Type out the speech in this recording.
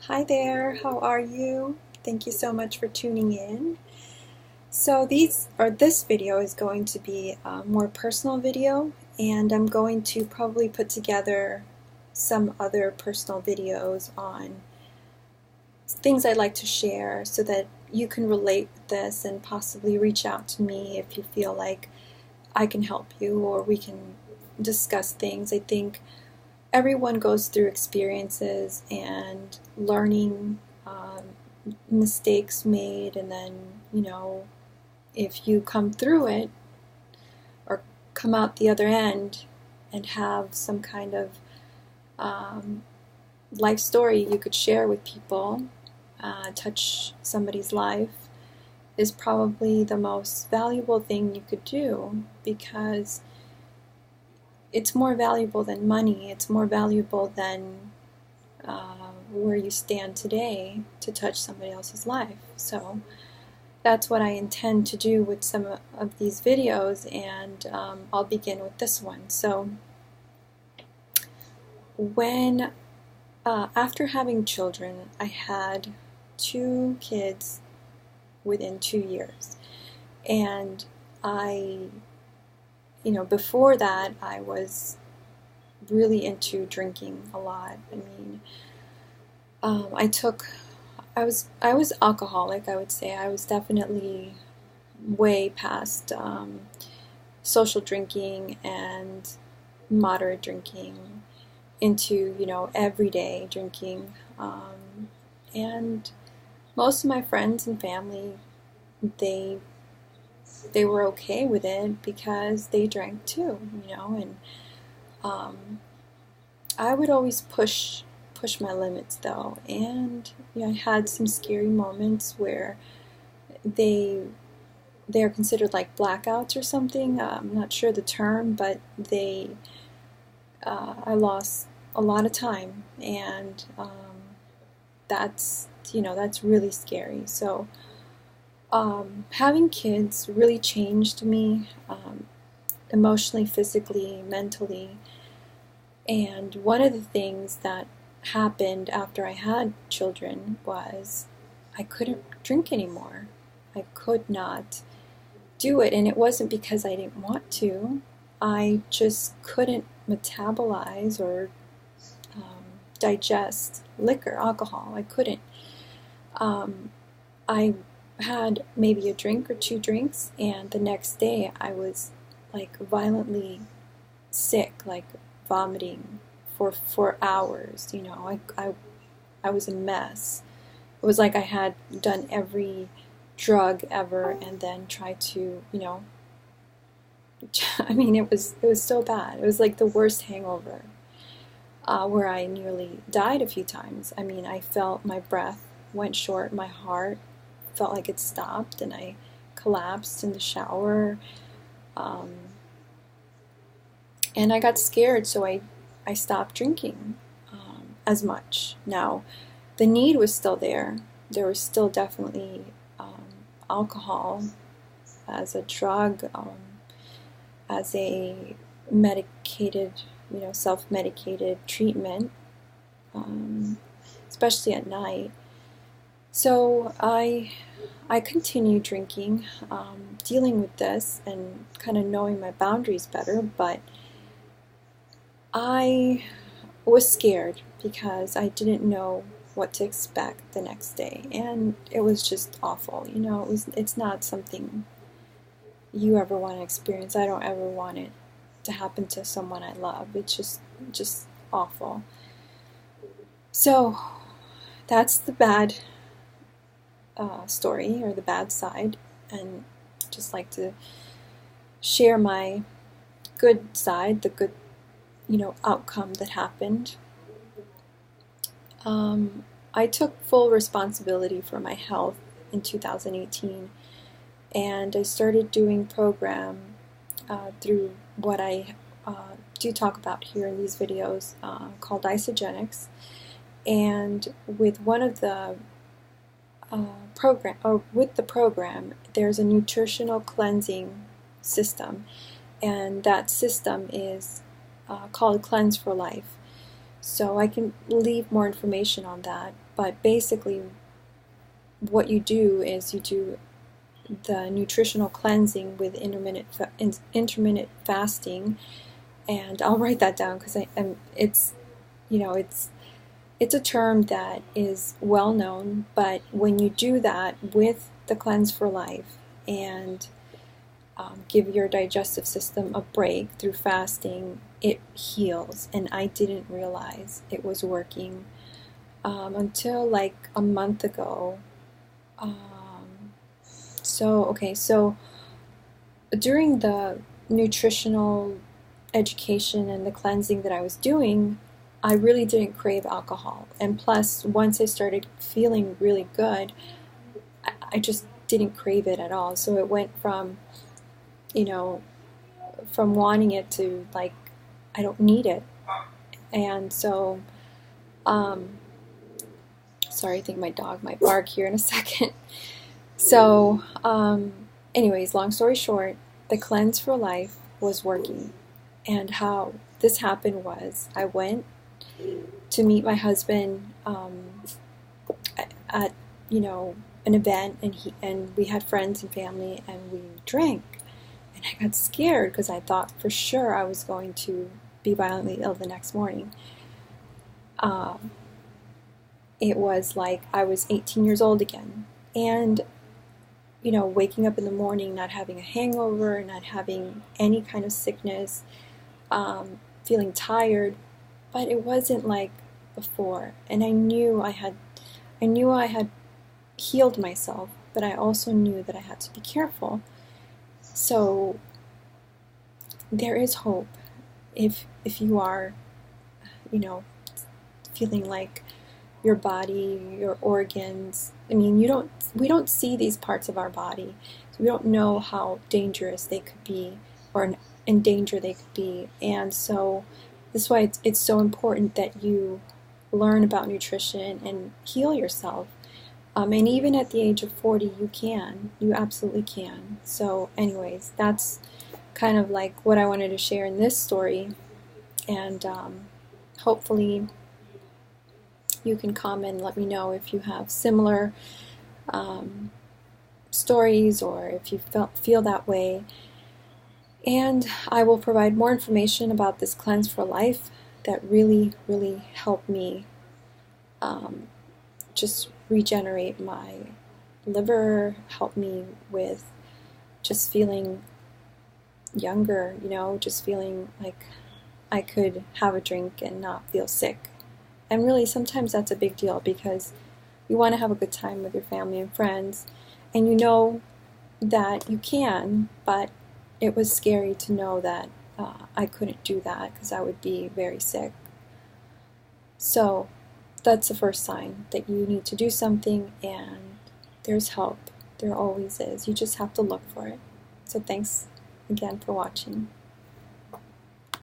Hi there, how are you? Thank you so much for tuning in. So this video is going to be a more personal video, and I'm going to probably put together some other personal videos on things I'd like to share so that you can relate with this and possibly reach out to me if you feel like I can help you or we can discuss things. I think everyone goes through experiences and learning, mistakes made, and then, if you come through it or come out the other end and have some kind of life story you could share with people, touch somebody's life, is probably the most valuable thing you could do, because it's more valuable than money. It's more valuable than where you stand today to touch somebody else's life. So that's what I intend to do with some of these videos, and I'll begin with this one. So when after having children, I had 2 kids within 2 years, and before that, I was really into drinking a lot. I mean, I was alcoholic, I would say. I was definitely way past social drinking and moderate drinking into, everyday drinking. And most of my friends and family, they were okay with it because they drank too, and I would always push my limits though, and I had some scary moments where they're considered like blackouts or something. I'm not sure the term, but I lost a lot of time, and that's really scary. So having kids really changed me, emotionally, physically, mentally. And one of the things that happened after I had children was I couldn't drink anymore. I could not do it, and it wasn't because I didn't want to. I just couldn't metabolize or digest liquor, alcohol. I couldn't. I had maybe a drink or 2 drinks, and the next day I was like violently sick, like vomiting for hours. I was a mess. It was like I had done every drug ever and then tried to, I mean, it was so bad. It was like the worst hangover, where I nearly died a few times. I mean, I felt my breath went short, my heart felt like it stopped, and I collapsed in the shower. And I got scared, so I stopped drinking as much. Now, the need was still there. There was still definitely alcohol as a drug, as a medicated, self-medicated treatment, especially at night. So I continued drinking, dealing with this and kind of knowing my boundaries better, but I was scared because I didn't know what to expect the next day, and it was just awful. It's not something you ever want to experience. I don't ever want it to happen to someone I love. It's just awful. So that's the bad story, or the bad side, and just like to share my good side, the good outcome that happened. I took full responsibility for my health in 2018, and I started doing program through what I do talk about here in these videos, called Isagenix. And with one of the with the program, there's a nutritional cleansing system, and that system is called Cleanse for Life. So I can leave more information on that, but basically what you do is you do the nutritional cleansing with intermittent fasting, and I'll write that down because it's, you know, it's a term that is well known, but when you do that with the Cleanse for Life and give your digestive system a break through fasting, it heals. And I didn't realize it was working until like a month ago. So during the nutritional education and the cleansing that I was doing, I really didn't crave alcohol. And plus, once I started feeling really good, I just didn't crave it at all. So it went from, you know, from wanting it to like, I don't need it. And so, sorry, I think my dog might bark here in a second. So, anyways, long story short, the Cleanse for Life was working. And how this happened was I went to meet my husband at, you know, an event, and we had friends and family, and we drank. And I got scared because I thought for sure I was going to be violently ill the next morning. It was like I was 18 years old again. And, you know, waking up in the morning, not having a hangover, not having any kind of sickness, feeling tired, but it wasn't like before. And I knew I had healed myself, but I also knew that I had to be careful. So there is hope if you are, you know, feeling like your body, your organs. I mean, we don't see these parts of our body, so we don't know how dangerous they could be, or in danger they could be. And so this is why it's so important that you learn about nutrition and heal yourself. And even at the age of 40, you absolutely can. So anyways, that's kind of like what I wanted to share in this story. And hopefully you can comment and let me know if you have similar stories, or if you feel that way. And I will provide more information about this Cleanse for Life that really, really helped me just regenerate my liver, help me with just feeling younger, you know, just feeling like I could have a drink and not feel sick. And really, sometimes that's a big deal, because you want to have a good time with your family and friends, and you know that you can, but it was scary to know that I couldn't do that because I would be very sick. So that's the first sign that you need to do something, and there's help. There always is. You just have to look for it. So thanks again for watching.